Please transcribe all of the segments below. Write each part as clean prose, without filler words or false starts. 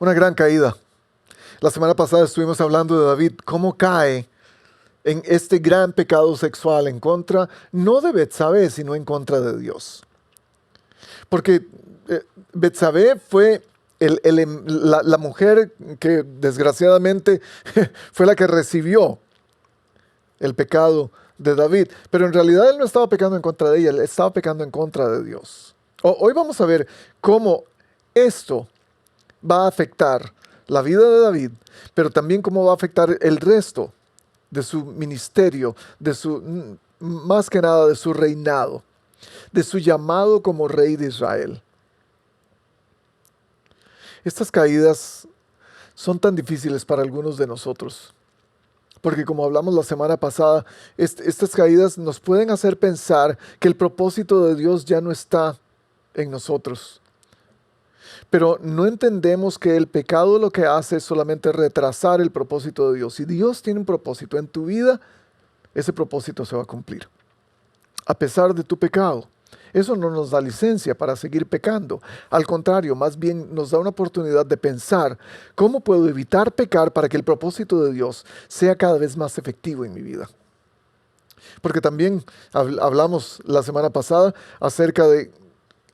Una gran caída. La semana pasada estuvimos hablando de David, cómo cae en este gran pecado sexual en contra, no de Betsabé, sino en contra de Dios. Porque Betsabé fue la mujer que desgraciadamente fue la que recibió el pecado de David. Pero en realidad él no estaba pecando en contra de ella, él estaba pecando en contra de Dios. Hoy vamos a ver cómo esto va a afectar la vida de David, pero también cómo va a afectar el resto de su ministerio, más que nada de su reinado, de su llamado como rey de Israel. Estas caídas son tan difíciles para algunos de nosotros, porque como hablamos la semana pasada, estas caídas nos pueden hacer pensar que el propósito de Dios ya no está en nosotros. Pero no entendemos que el pecado lo que hace es solamente retrasar el propósito de Dios. Si Dios tiene un propósito en tu vida, ese propósito se va a cumplir. A pesar de tu pecado. Eso no nos da licencia para seguir pecando. Al contrario, más bien nos da una oportunidad de pensar cómo puedo evitar pecar para que el propósito de Dios sea cada vez más efectivo en mi vida. Porque también hablamos la semana pasada acerca de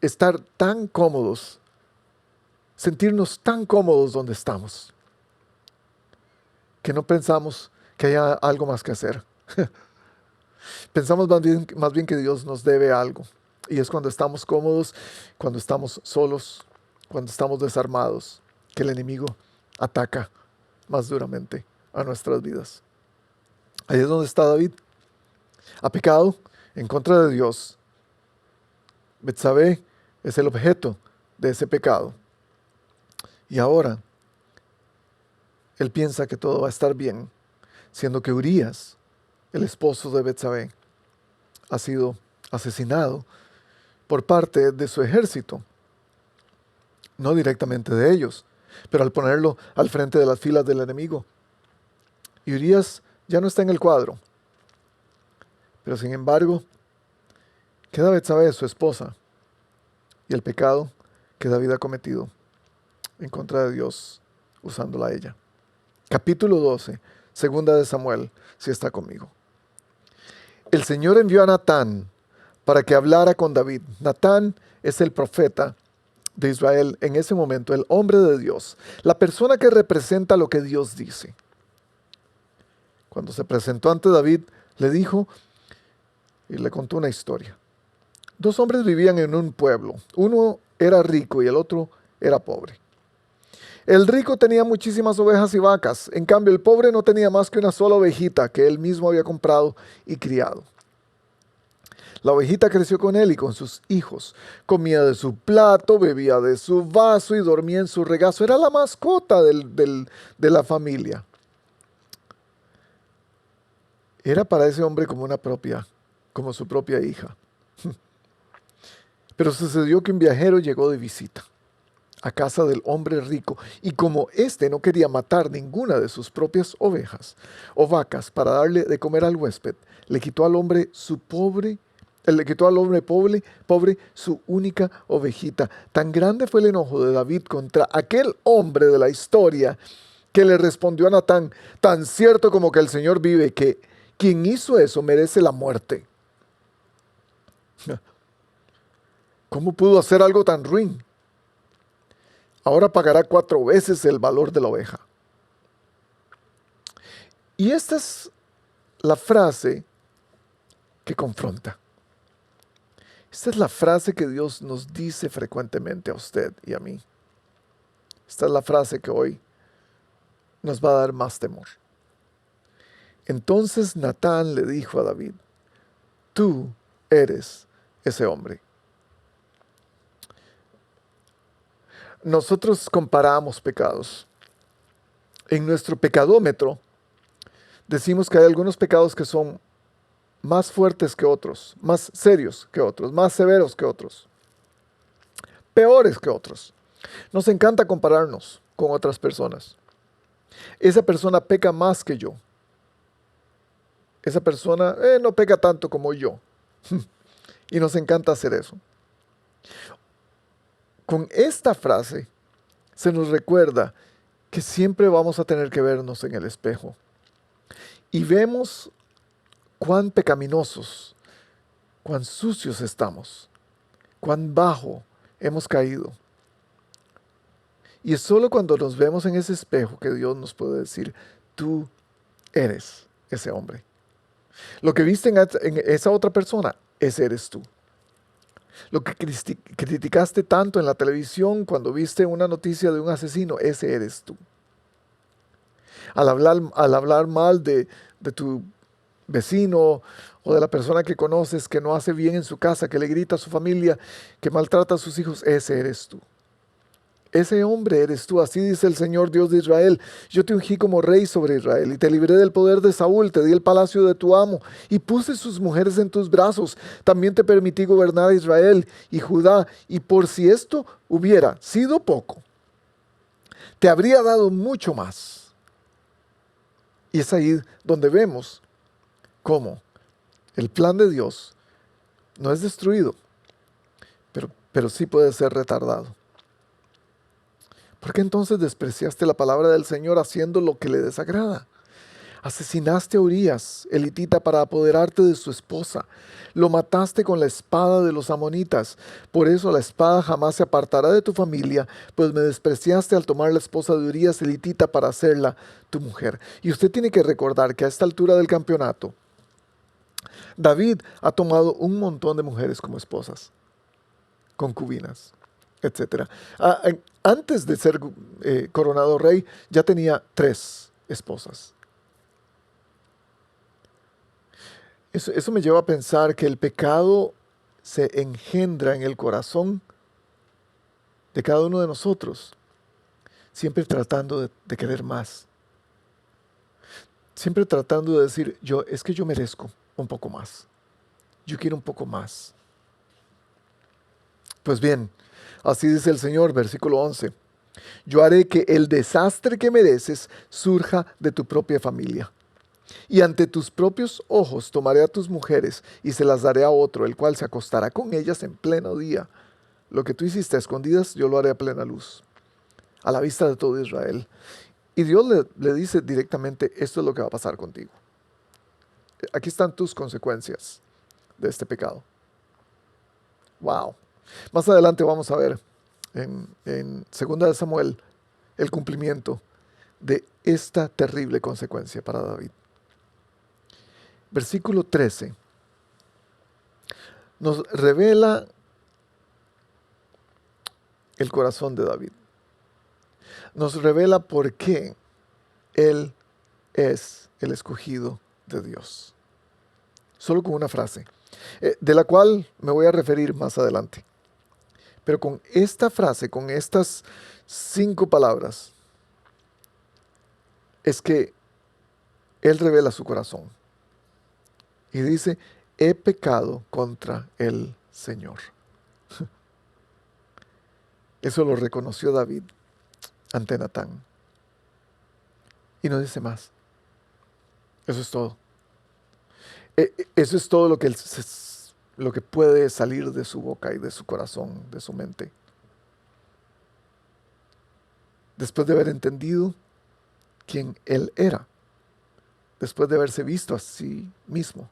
estar tan cómodos, sentirnos tan cómodos donde estamos, que no pensamos que haya algo más que hacer. Pensamos más bien que Dios nos debe algo. Y es cuando estamos cómodos, cuando estamos solos, cuando estamos desarmados, que el enemigo ataca más duramente a nuestras vidas. Ahí es donde está David. Ha pecado en contra de Dios. Betsabé es el objeto de ese pecado. Y ahora, él piensa que todo va a estar bien, siendo que Urías, el esposo de Betsabé, ha sido asesinado por parte de su ejército. No directamente de ellos, pero al ponerlo al frente de las filas del enemigo. Y Urías ya no está en el cuadro. Pero sin embargo, queda Betsabé, su esposa, y el pecado que David ha cometido en contra de Dios, usándola a ella. Capítulo 12, segunda de Samuel, si está conmigo. El Señor envió a Natán para que hablara con David. Natán es el profeta de Israel en ese momento, el hombre de Dios, la persona que representa lo que Dios dice. Cuando se presentó ante David, le dijo y le contó una historia. Dos hombres vivían en un pueblo. Uno era rico y el otro era pobre. El rico tenía muchísimas ovejas y vacas. En cambio, el pobre no tenía más que una sola ovejita que él mismo había comprado y criado. La ovejita creció con él y con sus hijos. Comía de su plato, bebía de su vaso y dormía en su regazo. Era la mascota de la familia. Era para ese hombre como su propia hija. Pero sucedió que un viajero llegó de visita a casa del hombre rico, y como éste no quería matar ninguna de sus propias ovejas o vacas para darle de comer al huésped, le quitó al hombre pobre su única ovejita. Tan grande fue el enojo de David contra aquel hombre de la historia, que le respondió a Natán: tan cierto como que el Señor vive, que quien hizo eso merece la muerte. ¿Cómo pudo hacer algo tan ruin? Ahora pagará 4 veces el valor de la oveja. Y esta es la frase que confronta. Esta es la frase que Dios nos dice frecuentemente a usted y a mí. Esta es la frase que hoy nos va a dar más temor. Entonces Natán le dijo a David: tú eres ese hombre. Nosotros comparamos pecados. En nuestro pecadómetro decimos que hay algunos pecados que son más fuertes que otros, más serios que otros, más severos que otros, peores que otros. Nos encanta compararnos con otras personas. Esa persona peca más que yo. Esa persona no peca tanto como yo. Y nos encanta hacer eso. Con esta frase se nos recuerda que siempre vamos a tener que vernos en el espejo. Y vemos cuán pecaminosos, cuán sucios estamos, cuán bajo hemos caído. Y es solo cuando nos vemos en ese espejo que Dios nos puede decir, tú eres ese hombre. Lo que viste en esa otra persona, ese eres tú. Lo que criticaste tanto en la televisión cuando viste una noticia de un asesino, ese eres tú. Al hablar mal de tu vecino o de la persona que conoces que no hace bien en su casa, que le grita a su familia, que maltrata a sus hijos, ese eres tú. Ese hombre eres tú, así dice el Señor Dios de Israel. Yo te ungí como rey sobre Israel y te libré del poder de Saúl, te di el palacio de tu amo y puse sus mujeres en tus brazos. También te permití gobernar a Israel y Judá, y por si esto hubiera sido poco, te habría dado mucho más. Y es ahí donde vemos cómo el plan de Dios no es destruido, pero sí puede ser retardado. ¿Por qué entonces despreciaste la palabra del Señor haciendo lo que le desagrada? Asesinaste a Urías, elitita, para apoderarte de su esposa. Lo mataste con la espada de los amonitas. Por eso la espada jamás se apartará de tu familia, pues me despreciaste al tomar la esposa de Urías, elitita, para hacerla tu mujer. Y usted tiene que recordar que a esta altura del campeonato, David ha tomado un montón de mujeres como esposas, concubinas, etcétera. Antes de ser coronado rey, ya tenía 3 esposas. Eso me lleva a pensar que el pecado se engendra en el corazón de cada uno de nosotros, siempre tratando de querer más. Siempre tratando de decir, es que yo merezco un poco más. Yo quiero un poco más. Pues bien, así dice el Señor, versículo 11. Yo haré que el desastre que mereces surja de tu propia familia. Y ante tus propios ojos tomaré a tus mujeres y se las daré a otro, el cual se acostará con ellas en pleno día. Lo que tú hiciste a escondidas, yo lo haré a plena luz, a la vista de todo Israel. Y Dios le dice directamente, esto es lo que va a pasar contigo. Aquí están tus consecuencias de este pecado. Wow. Más adelante vamos a ver en 2 de Samuel el cumplimiento de esta terrible consecuencia para David. Versículo 13 nos revela el corazón de David. Nos revela por qué él es el escogido de Dios. Solo con una frase, de la cual me voy a referir más adelante. Pero con esta frase, con estas 5 palabras, es que él revela su corazón. Y dice, he pecado contra el Señor. Eso lo reconoció David ante Natán. Y no dice más. Eso es todo. Eso es todo lo que puede salir de su boca y de su corazón, de su mente. Después de haber entendido quién él era, después de haberse visto a sí mismo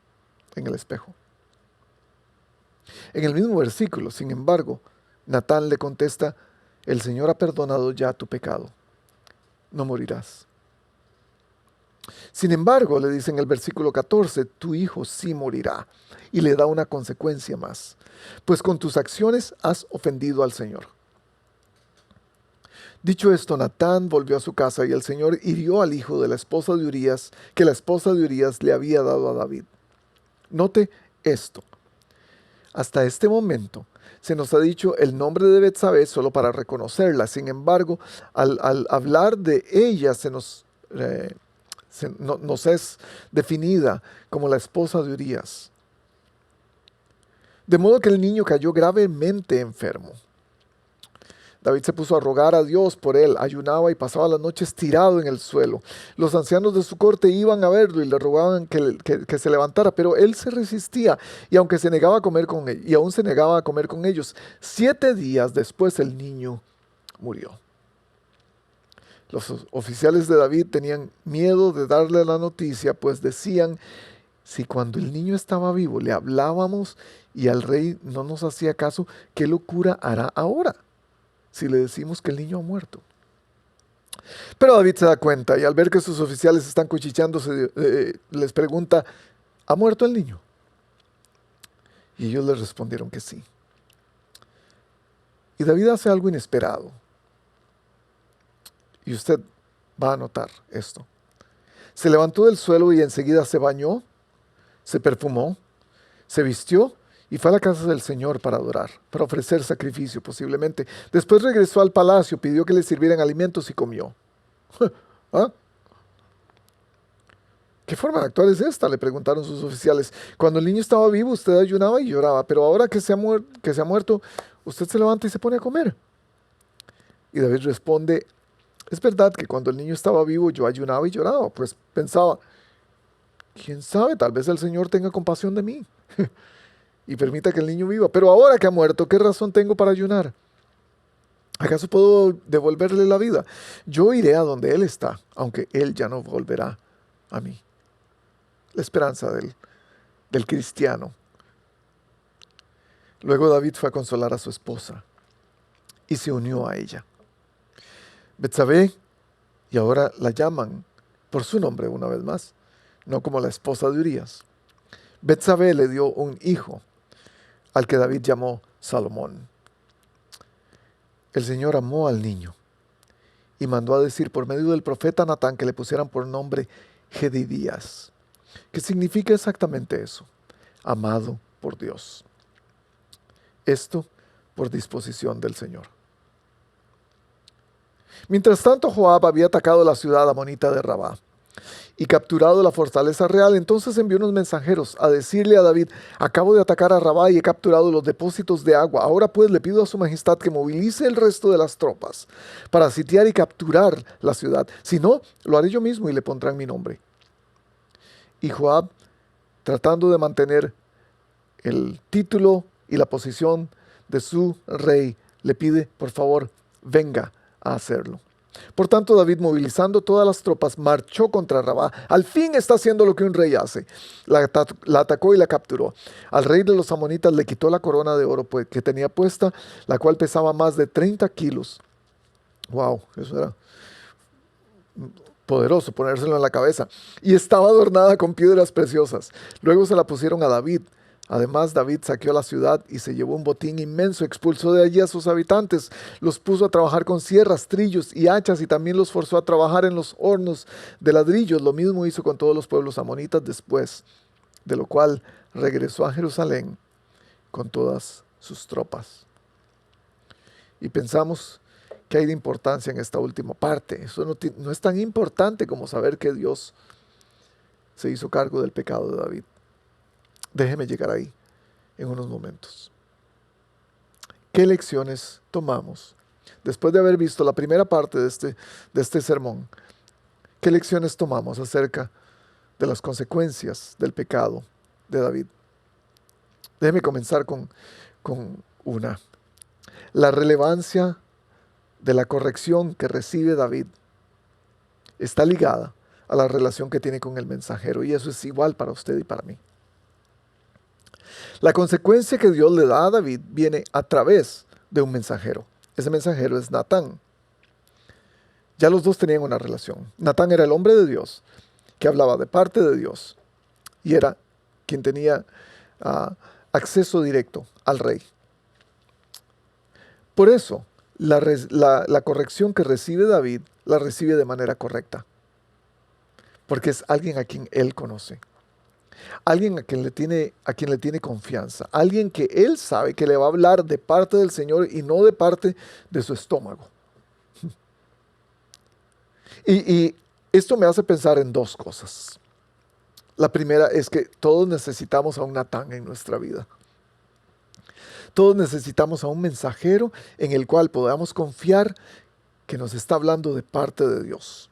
en el espejo. En el mismo versículo, sin embargo, Natán le contesta, el Señor ha perdonado ya tu pecado, no morirás. Sin embargo, le dice en el versículo 14, tu hijo sí morirá, y le da una consecuencia más, pues con tus acciones has ofendido al Señor. Dicho esto, Natán volvió a su casa y el Señor hirió al hijo de la esposa de Urías, que la esposa de Urías le había dado a David. Note esto. Hasta este momento se nos ha dicho el nombre de Betsabé solo para reconocerla. Sin embargo, al hablar de ella nos es definida como la esposa de Urías. De modo que el niño cayó gravemente enfermo. David se puso a rogar a Dios por él, ayunaba y pasaba las noches tirado en el suelo. Los ancianos de su corte iban a verlo y le rogaban que se levantara, pero él se resistía y aún se negaba a comer con ellos. 7 días después el niño murió. Los oficiales de David tenían miedo de darle la noticia, pues decían, si cuando el niño estaba vivo le hablábamos y al rey no nos hacía caso, ¿qué locura hará ahora si le decimos que el niño ha muerto? Pero David se da cuenta y al ver que sus oficiales están cuchillándose, les pregunta, ¿ha muerto el niño? Y ellos le respondieron que sí. Y David hace algo inesperado. Y usted va a notar esto. Se levantó del suelo y enseguida se bañó, se perfumó, se vistió y fue a la casa del Señor para adorar, para ofrecer sacrificio posiblemente. Después regresó al palacio, pidió que le sirvieran alimentos y comió. ¿Ah? ¿Qué forma de actuar es esta?, le preguntaron sus oficiales. Cuando el niño estaba vivo, usted ayunaba y lloraba, pero ahora que se ha muerto, usted se levanta y se pone a comer. Y David responde, es verdad que cuando el niño estaba vivo yo ayunaba y lloraba, pues pensaba, quién sabe, tal vez el Señor tenga compasión de mí y permita que el niño viva. Pero ahora que ha muerto, ¿qué razón tengo para ayunar? ¿Acaso puedo devolverle la vida? Yo iré a donde Él está, aunque Él ya no volverá a mí. La esperanza del cristiano. Luego David fue a consolar a su esposa y se unió a ella. Betsabé, y ahora la llaman por su nombre una vez más, no como la esposa de Urías. Betsabé le dio un hijo, al que David llamó Salomón. El Señor amó al niño y mandó a decir por medio del profeta Natán que le pusieran por nombre Jedidías, que significa exactamente eso, amado por Dios. Esto por disposición del Señor. Mientras tanto, Joab había atacado la ciudad amonita de Rabá y capturado la fortaleza real. Entonces envió unos mensajeros a decirle a David, acabo de atacar a Rabá y he capturado los depósitos de agua. Ahora pues le pido a su majestad que movilice el resto de las tropas para sitiar y capturar la ciudad. Si no, lo haré yo mismo y le pondrán mi nombre. Y Joab, tratando de mantener el título y la posición de su rey, le pide, por favor, venga a hacerlo. Por tanto, David, movilizando todas las tropas, marchó contra Rabá. Al fin está haciendo lo que un rey hace. La atacó y la capturó. Al rey de los amonitas le quitó la corona de oro que tenía puesta, la cual pesaba más de 30 kilos. Wow, eso era poderoso ponérselo en la cabeza. Y estaba adornada con piedras preciosas. Luego se la pusieron a David. Además, David saqueó la ciudad y se llevó un botín inmenso, expulsó de allí a sus habitantes, los puso a trabajar con sierras, trillos y hachas y también los forzó a trabajar en los hornos de ladrillos. Lo mismo hizo con todos los pueblos amonitas después, de lo cual regresó a Jerusalén con todas sus tropas. Y pensamos, ¿qué hay de importancia en esta última parte? Eso no es tan importante como saber que Dios se hizo cargo del pecado de David. Déjeme llegar ahí en unos momentos. ¿Qué lecciones tomamos? Después de haber visto la primera parte de este sermón, ¿qué lecciones tomamos acerca de las consecuencias del pecado de David? Déjeme comenzar con una. La relevancia de la corrección que recibe David está ligada a la relación que tiene con el mensajero, y eso es igual para usted y para mí. La consecuencia que Dios le da a David viene a través de un mensajero. Ese mensajero es Natán. Ya los dos tenían una relación. Natán era el hombre de Dios que hablaba de parte de Dios y era quien tenía acceso directo al rey. Por eso, la corrección que recibe David la recibe de manera correcta, porque es alguien a quien él conoce. Alguien a quien le tiene confianza. Alguien que él sabe que le va a hablar de parte del Señor y no de parte de su estómago. Y esto me hace pensar en dos cosas. La primera es que todos necesitamos a un Natán en nuestra vida. Todos necesitamos a un mensajero en el cual podamos confiar que nos está hablando de parte de Dios.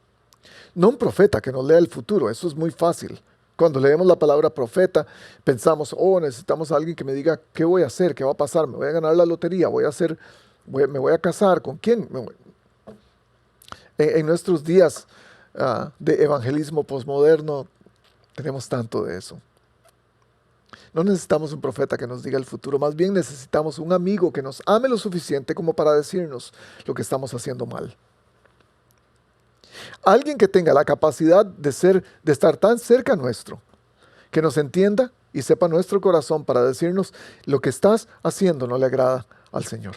No un profeta que nos lea el futuro, eso es muy fácil. Cuando leemos la palabra profeta, pensamos, necesitamos a alguien que me diga qué voy a hacer, qué va a pasar, me voy a ganar la lotería, me voy a casar, ¿con quién? En nuestros días de evangelismo posmoderno tenemos tanto de eso. No necesitamos un profeta que nos diga el futuro, más bien necesitamos un amigo que nos ame lo suficiente como para decirnos lo que estamos haciendo mal. Alguien que tenga la capacidad de estar tan cerca nuestro, que nos entienda y sepa nuestro corazón para decirnos lo que estás haciendo no le agrada al Señor.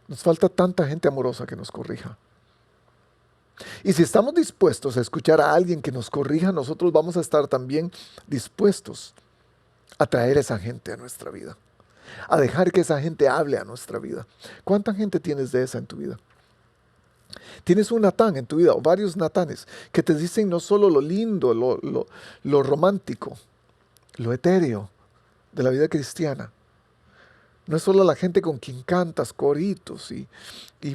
Nos falta tanta gente amorosa que nos corrija. Y si estamos dispuestos a escuchar a alguien que nos corrija, nosotros vamos a estar también dispuestos a traer esa gente a nuestra vida, a dejar que esa gente hable a nuestra vida. ¿Cuánta gente tienes de esa en tu vida? Tienes un Natán en tu vida, o varios Natanes, que te dicen no solo lo lindo, lo romántico, lo etéreo de la vida cristiana. No es solo la gente con quien cantas coritos y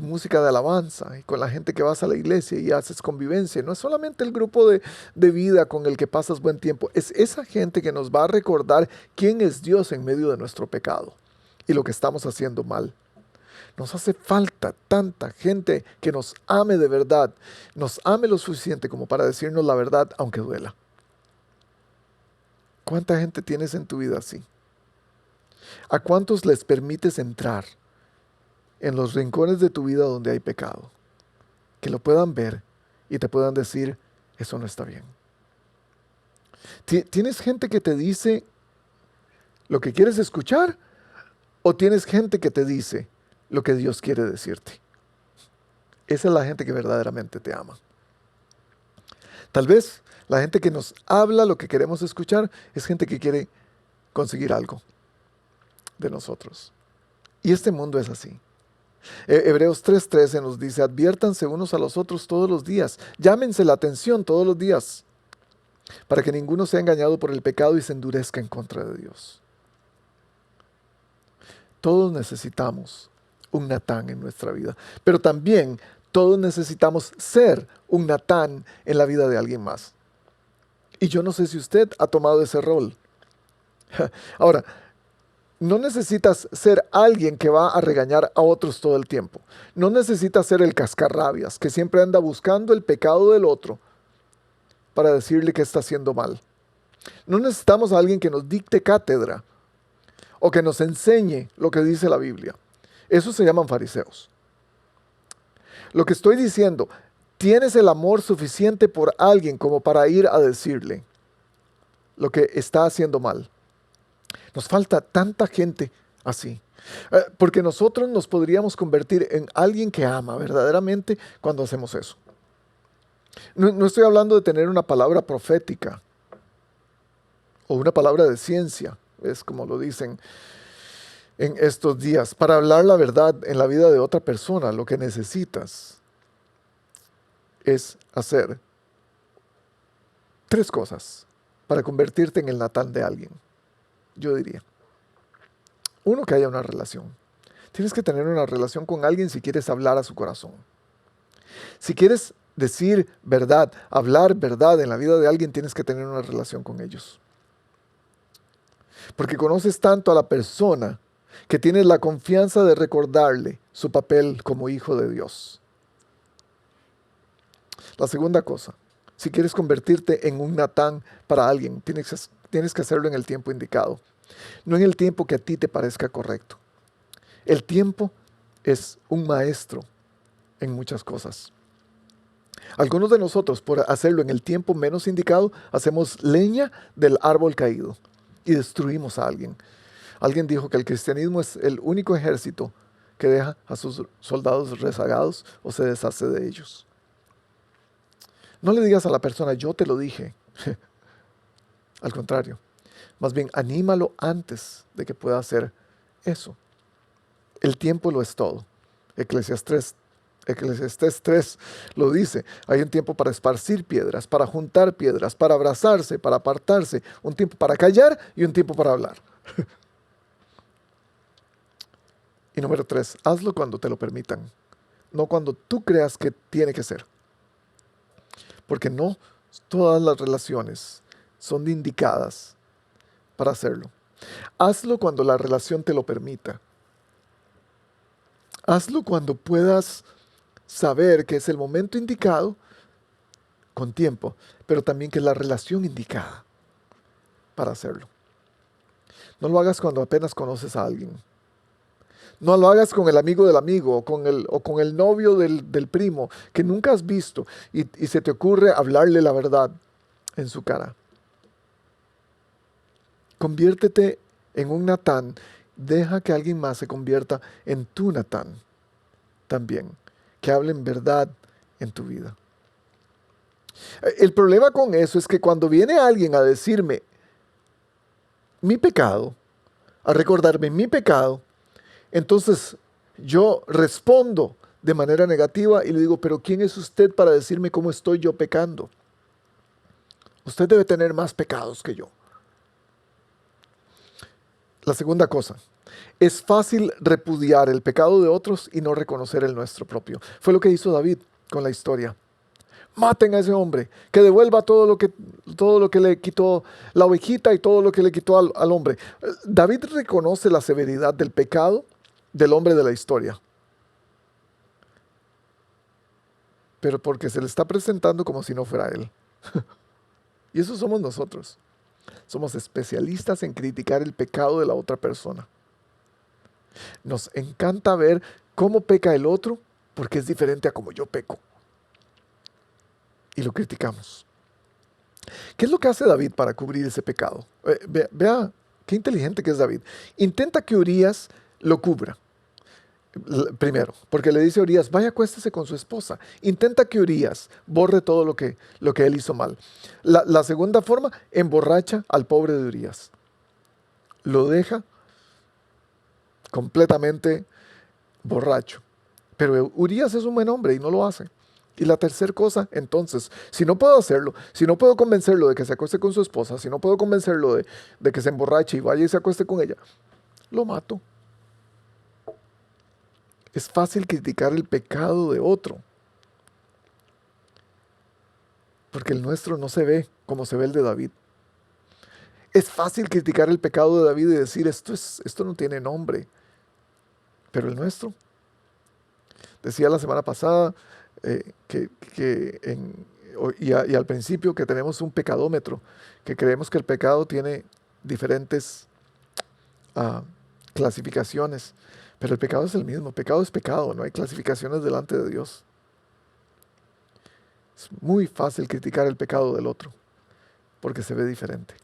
música de alabanza, y con la gente que vas a la iglesia y haces convivencia. No es solamente el grupo de vida con el que pasas buen tiempo. Es esa gente que nos va a recordar quién es Dios en medio de nuestro pecado y lo que estamos haciendo mal. Nos hace falta tanta gente que nos ame de verdad, nos ame lo suficiente como para decirnos la verdad aunque duela. ¿Cuánta gente tienes en tu vida así? ¿A cuántos les permites entrar en los rincones de tu vida donde hay pecado? Que lo puedan ver y te puedan decir, eso no está bien. ¿Tienes gente que te dice lo que quieres escuchar? ¿O tienes gente que te dice lo que Dios quiere decirte? Esa es la gente que verdaderamente te ama. Tal vez la gente que nos habla lo que queremos escuchar es gente que quiere conseguir algo de nosotros. Y este mundo es así. Hebreos 3:13 nos dice, adviértanse unos a los otros todos los días, llámense la atención todos los días, para que ninguno sea engañado por el pecado y se endurezca en contra de Dios. Todos necesitamos un Natán en nuestra vida, pero también todos necesitamos ser un Natán en la vida de alguien más. Y yo no sé si usted ha tomado ese rol. Ahora, no necesitas ser alguien que va a regañar a otros todo el tiempo. No necesitas ser el cascarrabias que siempre anda buscando el pecado del otro para decirle que está haciendo mal. No necesitamos a alguien que nos dicte cátedra o que nos enseñe lo que dice la Biblia. Esos se llaman fariseos. Lo que estoy diciendo, tienes el amor suficiente por alguien como para ir a decirle lo que está haciendo mal. Nos falta tanta gente así. Porque nosotros nos podríamos convertir en alguien que ama verdaderamente cuando hacemos eso. No estoy hablando de tener una palabra profética o una palabra de ciencia, es como lo dicen en estos días, para hablar la verdad en la vida de otra persona. Lo que necesitas es hacer 3 cosas para convertirte en el Natán de alguien. Yo diría, 1, que haya una relación. Tienes que tener una relación con alguien si quieres hablar a su corazón. Si quieres decir verdad, hablar verdad en la vida de alguien, tienes que tener una relación con ellos. Porque conoces tanto a la persona que tienes la confianza de recordarle su papel como hijo de Dios. La segunda cosa, si quieres convertirte en un Natán para alguien, tienes que hacerlo en el tiempo indicado, no en el tiempo que a ti te parezca correcto. El tiempo es un maestro en muchas cosas. Algunos de nosotros, por hacerlo en el tiempo menos indicado, hacemos leña del árbol caído y destruimos a alguien. Alguien dijo que el cristianismo es el único ejército que deja a sus soldados rezagados o se deshace de ellos. No le digas a la persona, yo te lo dije. Al contrario, más bien anímalo antes de que pueda hacer eso. El tiempo lo es todo. Eclesiastés 3 lo dice. Hay un tiempo para esparcir piedras, para juntar piedras, para abrazarse, para apartarse. Un tiempo para callar y un tiempo para hablar. Y número 3, hazlo cuando te lo permitan, no cuando tú creas que tiene que ser. Porque no todas las relaciones son indicadas para hacerlo. Hazlo cuando la relación te lo permita. Hazlo cuando puedas saber que es el momento indicado con tiempo, pero también que es la relación indicada para hacerlo. No lo hagas cuando apenas conoces a alguien. No lo hagas con el amigo del amigo o con el novio del primo que nunca has visto y se te ocurre hablarle la verdad en su cara. Conviértete en un Natán. Deja que alguien más se convierta en tu Natán también. Que hablen verdad en tu vida. El problema con eso es que cuando viene alguien a decirme mi pecado, a recordarme mi pecado, entonces yo respondo de manera negativa y le digo, pero ¿quién es usted para decirme cómo estoy yo pecando? Usted debe tener más pecados que yo. La segunda cosa, es fácil repudiar el pecado de otros y no reconocer el nuestro propio. Fue lo que hizo David con la historia. Maten a ese hombre, que devuelva todo lo que le quitó la ovejita y todo lo que le quitó al hombre. David reconoce la severidad del pecado del hombre de la historia, pero porque se le está presentando como si no fuera él. Y eso somos nosotros. Somos especialistas en criticar el pecado de la otra persona. Nos encanta ver cómo peca el otro porque es diferente a cómo yo peco. Y lo criticamos. ¿Qué es lo que hace David para cubrir ese pecado? Vea qué inteligente que es David. Intenta que Urías lo cubra. Primero, porque le dice a Urías, vaya, acuéstese con su esposa. Intenta que Urías borre todo lo que él hizo mal. La segunda forma, emborracha al pobre de Urías. Lo deja completamente borracho. Pero Urías es un buen hombre y no lo hace. Y la tercera cosa, entonces, si no puedo hacerlo, si no puedo convencerlo de que se acueste con su esposa, si no puedo convencerlo de que se emborrache y vaya y se acueste con ella, lo mato. Es fácil criticar el pecado de otro, porque el nuestro no se ve como se ve el de David. Es fácil criticar el pecado de David y decir, esto no tiene nombre, pero el nuestro. Decía la semana pasada y al principio que tenemos un pecadómetro, que creemos que el pecado tiene diferentes clasificaciones, pero el pecado es el mismo, pecado es pecado, no hay clasificaciones delante de Dios. Es muy fácil criticar el pecado del otro, porque se ve diferente.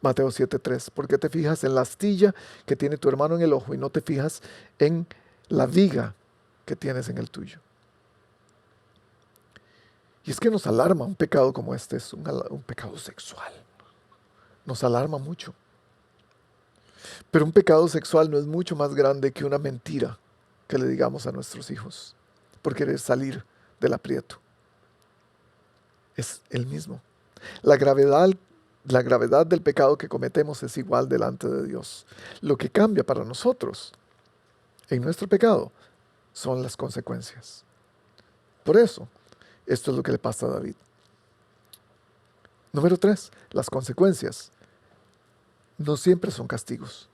Mateo 7:3, ¿por qué te fijas en la astilla que tiene tu hermano en el ojo y no te fijas en la viga que tienes en el tuyo? Y es que nos alarma un pecado como este, es un pecado sexual. Nos alarma mucho. Pero un pecado sexual no es mucho más grande que una mentira que le digamos a nuestros hijos por querer salir del aprieto. Es el mismo. La gravedad del pecado que cometemos es igual delante de Dios. Lo que cambia para nosotros en nuestro pecado son las consecuencias. Por eso, esto es lo que le pasa a David. Número 3, las consecuencias no siempre son castigos.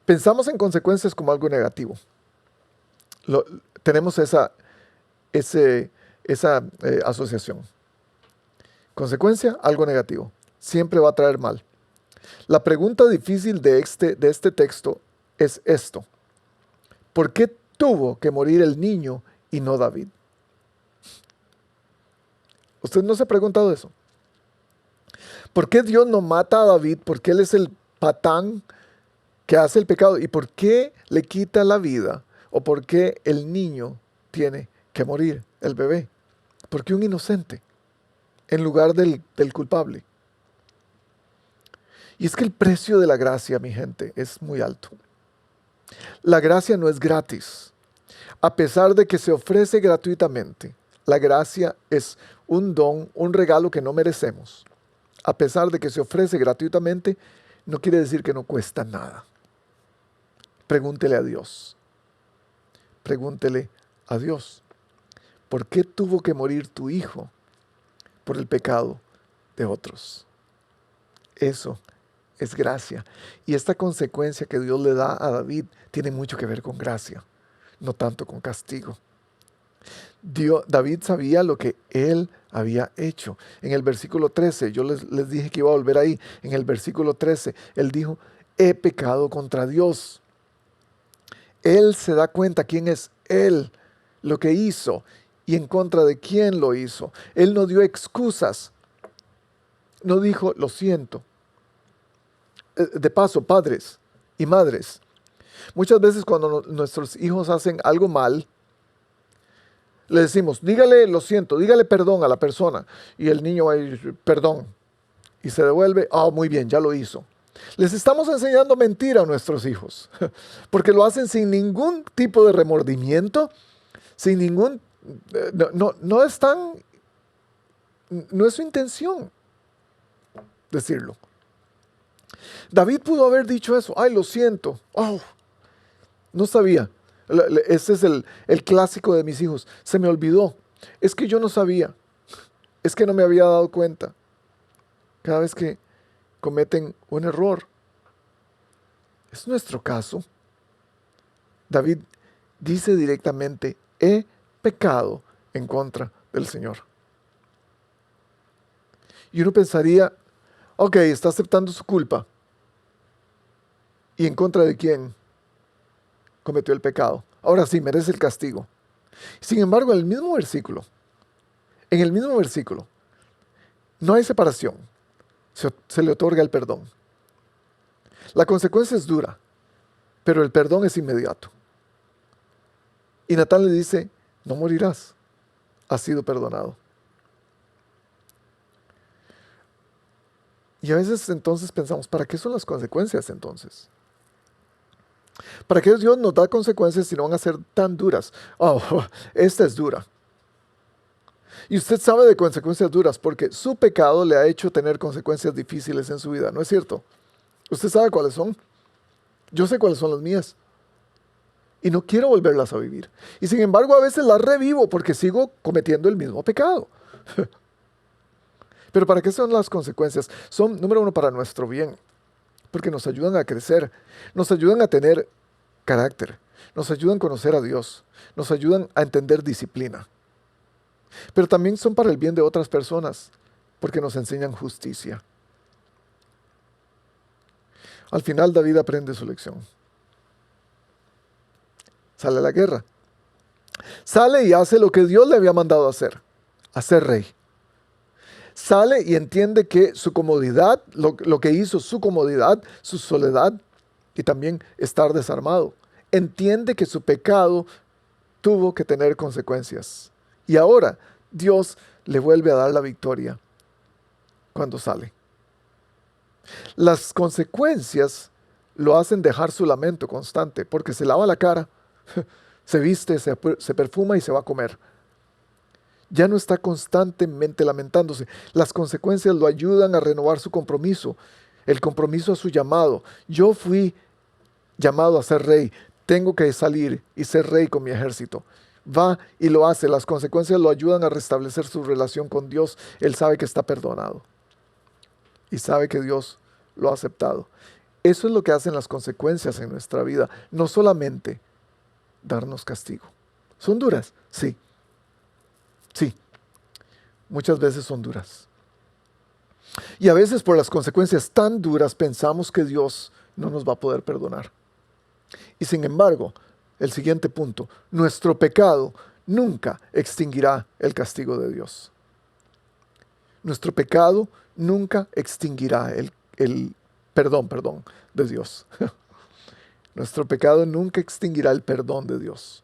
Pensamos en consecuencias como algo negativo. Tenemos esa asociación. Consecuencia, algo negativo. Siempre va a traer mal. La pregunta difícil de este texto es esto. ¿Por qué tuvo que morir el niño y no David? ¿Usted no se ha preguntado eso? ¿Por qué Dios no mata a David? Porque él es el patán que hace el pecado. ¿Y por qué le quita la vida? ¿O por qué el niño tiene que morir, el bebé? ¿Por qué un inocente en lugar del culpable? Y es que el precio de la gracia, mi gente, es muy alto. La gracia no es gratis. A pesar de que se ofrece gratuitamente, la gracia es un don, un regalo que no merecemos. A pesar de que se ofrece gratuitamente, no quiere decir que no cuesta nada. Pregúntele a Dios. Pregúntele a Dios. ¿Por qué tuvo que morir tu hijo por el pecado de otros? Eso es gracia. Y esta consecuencia que Dios le da a David tiene mucho que ver con gracia. no tanto con castigo. David sabía lo que él había hecho. En el versículo 13, yo les dije que iba a volver ahí. En el versículo 13, él dijo, he pecado contra Dios. Él se da cuenta quién es él, lo que hizo y en contra de quién lo hizo. Él no dio excusas. No dijo, lo siento. De paso, padres y madres, muchas veces cuando nuestros hijos hacen algo mal, le decimos, dígale lo siento, dígale perdón a la persona. Y el niño va a decir, perdón. Y se devuelve, muy bien, ya lo hizo. Les estamos enseñando mentira a nuestros hijos, porque lo hacen sin ningún tipo de remordimiento, sin ningún, no es su intención decirlo. David pudo haber dicho eso, lo siento, no sabía. Ese es el clásico de mis hijos, se me olvidó, es que yo no sabía, es que no me había dado cuenta. Cada vez que cometen un error, es nuestro caso. David dice directamente, he pecado en contra del Señor. Y uno pensaría, ok, está aceptando su culpa. ¿Y en contra de quién cometió el pecado? Ahora sí, merece el castigo. Sin embargo, en el mismo versículo, no hay separación. Se le otorga el perdón. La consecuencia es dura, pero el perdón es inmediato. Y Natán le dice, no morirás, has sido perdonado. Y a veces entonces pensamos, ¿para qué son las consecuencias entonces? ¿Para qué Dios nos da consecuencias si no van a ser tan duras? Esta es dura. Y usted sabe de consecuencias duras porque su pecado le ha hecho tener consecuencias difíciles en su vida, ¿no es cierto? Usted sabe cuáles son. Yo sé cuáles son las mías. Y no quiero volverlas a vivir. Y sin embargo a veces las revivo porque sigo cometiendo el mismo pecado. Pero ¿para qué son las consecuencias? Son, número uno, para nuestro bien. Porque nos ayudan a crecer. Nos ayudan a tener carácter. Nos ayudan a conocer a Dios. Nos ayudan a entender disciplina. Pero también son para el bien de otras personas. Porque nos enseñan justicia. Al final David aprende su lección. Sale a la guerra. Sale y hace lo que Dios le había mandado hacer. Hacer rey. Sale y entiende que su comodidad, lo que hizo su comodidad, su soledad y también estar desarmado. Entiende que su pecado tuvo que tener consecuencias. Y ahora Dios le vuelve a dar la victoria cuando sale. Las consecuencias lo hacen dejar su lamento constante porque se lava la cara, se viste, se perfuma y se va a comer. Ya no está constantemente lamentándose. Las consecuencias lo ayudan a renovar su compromiso, el compromiso a su llamado. Yo fui llamado a ser rey, tengo que salir y ser rey con mi ejército. Va y lo hace, las consecuencias lo ayudan a restablecer su relación con Dios. Él sabe que está perdonado y sabe que Dios lo ha aceptado. Eso es lo que hacen las consecuencias en nuestra vida, no solamente darnos castigo. ¿Son duras? Sí. Sí, muchas veces son duras. Y a veces por las consecuencias tan duras pensamos que Dios no nos va a poder perdonar. Y sin embargo, el siguiente punto, nuestro pecado nunca extinguirá el castigo de Dios. Nuestro pecado nunca extinguirá el perdón de Dios. Nuestro pecado nunca extinguirá el perdón de Dios.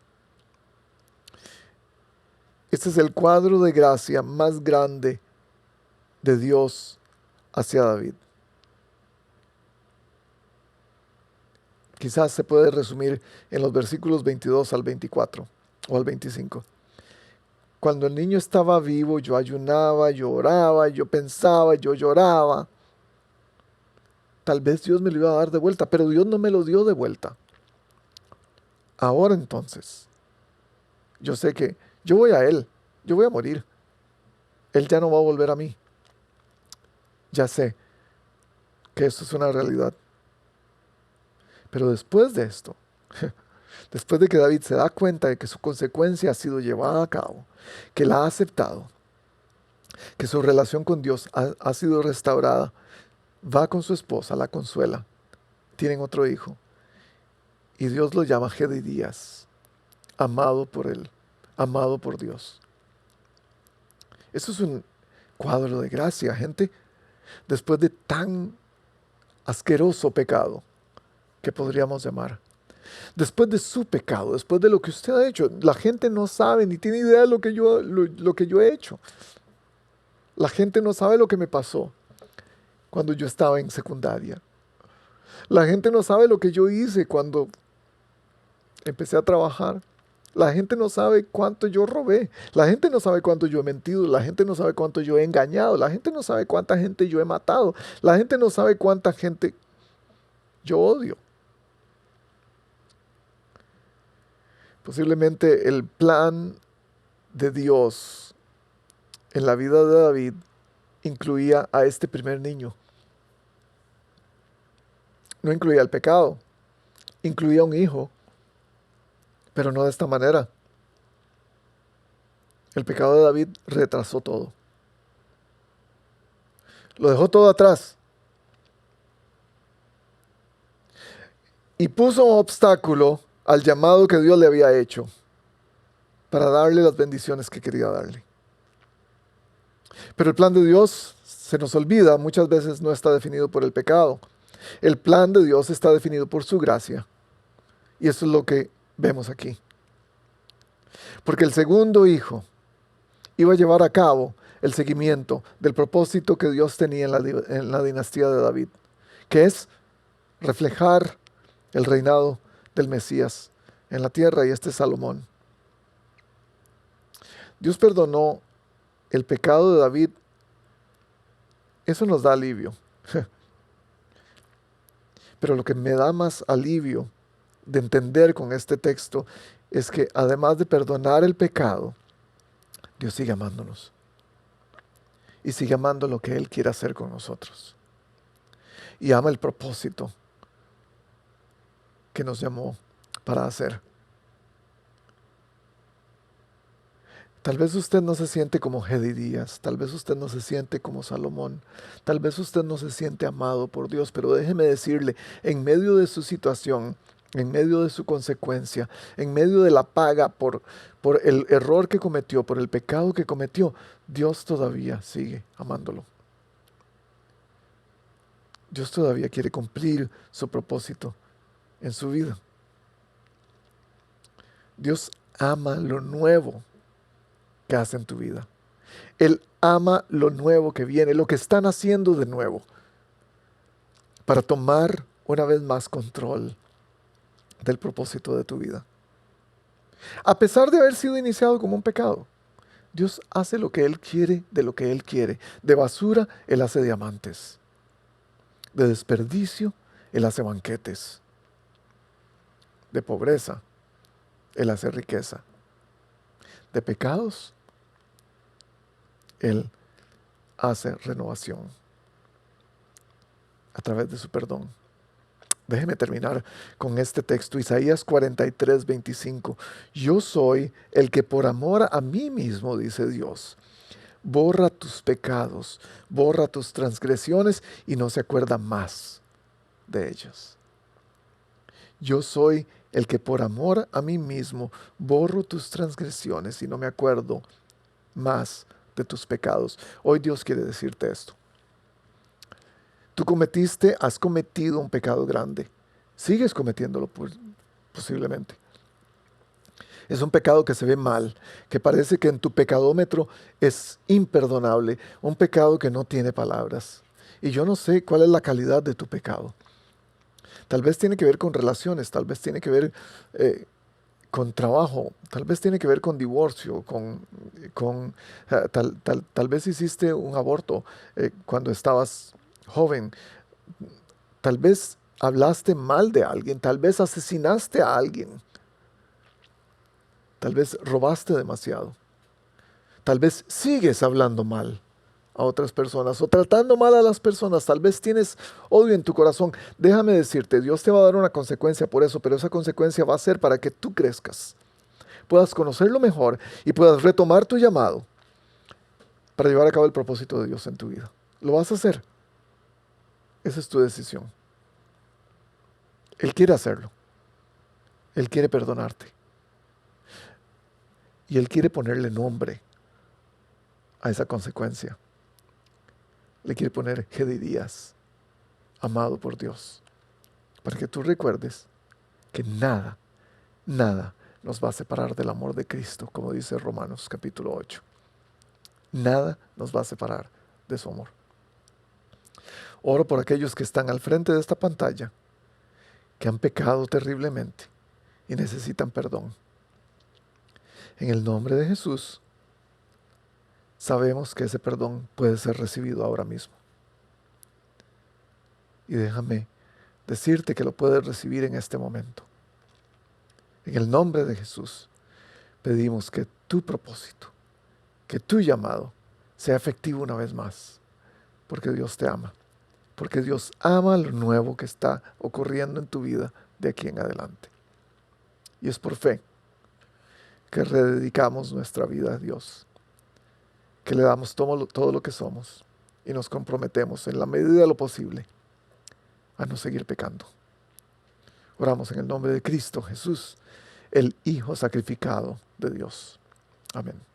Este es el cuadro de gracia más grande de Dios hacia David. Quizás se puede resumir en los versículos 22 al 24 o al 25. Cuando el niño estaba vivo, yo ayunaba, yo oraba, yo pensaba, yo lloraba. Tal vez Dios me lo iba a dar de vuelta, pero Dios no me lo dio de vuelta. Ahora entonces, yo sé que yo voy a Él, yo voy a morir. Él ya no va a volver a mí. Ya sé que esto es una realidad. Pero después de esto, después de que David se da cuenta de que su consecuencia ha sido llevada a cabo, que la ha aceptado, que su relación con Dios ha sido restaurada, va con su esposa, la consuela, tienen otro hijo, y Dios lo llama Jedidías, amado por él, amado por Dios. Eso es un cuadro de gracia, gente, después de tan asqueroso pecado que podríamos llamar. Después de su pecado, después de lo que usted ha hecho, la gente no sabe ni tiene idea de lo que yo he hecho. La gente no sabe lo que me pasó cuando yo estaba en secundaria. La gente no sabe lo que yo hice cuando empecé a trabajar. La gente no sabe cuánto yo robé. La gente no sabe cuánto yo he mentido. La gente no sabe cuánto yo he engañado. La gente no sabe cuánta gente yo he matado. La gente no sabe cuánta gente yo odio. Posiblemente el plan de Dios en la vida de David incluía a este primer niño. No incluía el pecado, incluía un hijo, pero no de esta manera. El pecado de David retrasó todo. Lo dejó todo atrás. Y puso un obstáculo al llamado que Dios le había hecho para darle las bendiciones que quería darle. Pero el plan de Dios, se nos olvida, muchas veces no está definido por el pecado. El plan de Dios está definido por su gracia. Y eso es lo que vemos aquí. Porque el segundo hijo iba a llevar a cabo el seguimiento del propósito que Dios tenía en la dinastía de David, que es reflejar el reinado del Mesías en la tierra, y este es Salomón. Dios perdonó el pecado de David. Eso nos da alivio. Pero lo que me da más alivio de entender con este texto es que además de perdonar el pecado, Dios sigue amándonos. Y sigue amando lo que Él quiere hacer con nosotros. Y ama el propósito que nos llamó para hacer. Tal vez usted no se siente como Jedidías, tal vez usted no se siente como Salomón, tal vez usted no se siente amado por Dios, pero déjeme decirle, en medio de su situación, en medio de su consecuencia, en medio de la paga por el error que cometió, por el pecado que cometió, Dios todavía sigue amándolo. Dios todavía quiere cumplir su propósito en su vida. Dios ama lo nuevo que hace en tu vida. Él ama lo nuevo que viene, lo que están haciendo de nuevo, para tomar una vez más control del propósito de tu vida. A pesar de haber sido iniciado como un pecado, Dios hace lo que Él quiere de lo que Él quiere. De basura, Él hace diamantes. De desperdicio, Él hace banquetes. De pobreza, Él hace riqueza. De pecados, Él hace renovación a través de su perdón. Déjeme terminar con este texto, Isaías 43, 25. Yo soy el que por amor a mí mismo, dice Dios, borra tus pecados, borra tus transgresiones y no se acuerda más de ellos. Yo soy el que por amor a mí mismo borro tus transgresiones y no me acuerdo más de tus pecados. Hoy Dios quiere decirte esto. Tú has cometido un pecado grande. Sigues cometiéndolo posiblemente. Es un pecado que se ve mal, que parece que en tu pecadómetro es imperdonable, un pecado que no tiene palabras. Y yo no sé cuál es la calidad de tu pecado. Tal vez tiene que ver con relaciones, tal vez tiene que ver con trabajo, tal vez tiene que ver con divorcio, tal vez hiciste un aborto cuando estabas joven, tal vez hablaste mal de alguien, tal vez asesinaste a alguien, tal vez robaste demasiado, tal vez sigues hablando mal a otras personas o tratando mal a las personas, tal vez tienes odio en tu corazón, déjame decirte, Dios te va a dar una consecuencia por eso, pero esa consecuencia va a ser para que tú crezcas, puedas conocerlo mejor y puedas retomar tu llamado para llevar a cabo el propósito de Dios en tu vida. Lo vas a hacer. Esa es tu decisión. Él quiere hacerlo. Él quiere perdonarte. Y Él quiere ponerle nombre a esa consecuencia. Le quiere poner Jedidías, amado por Dios, para que tú recuerdes que nada, nada nos va a separar del amor de Cristo, como dice Romanos capítulo 8. Nada nos va a separar de su amor. Oro por aquellos que están al frente de esta pantalla, que han pecado terriblemente y necesitan perdón. En el nombre de Jesús, sabemos que ese perdón puede ser recibido ahora mismo. Y déjame decirte que lo puedes recibir en este momento. En el nombre de Jesús, pedimos que tu propósito, que tu llamado sea efectivo una vez más, porque Dios te ama, porque Dios ama lo nuevo que está ocurriendo en tu vida de aquí en adelante. Y es por fe que rededicamos nuestra vida a Dios, que le damos todo lo que somos y nos comprometemos en la medida de lo posible a no seguir pecando. Oramos en el nombre de Cristo Jesús, el Hijo sacrificado de Dios. Amén.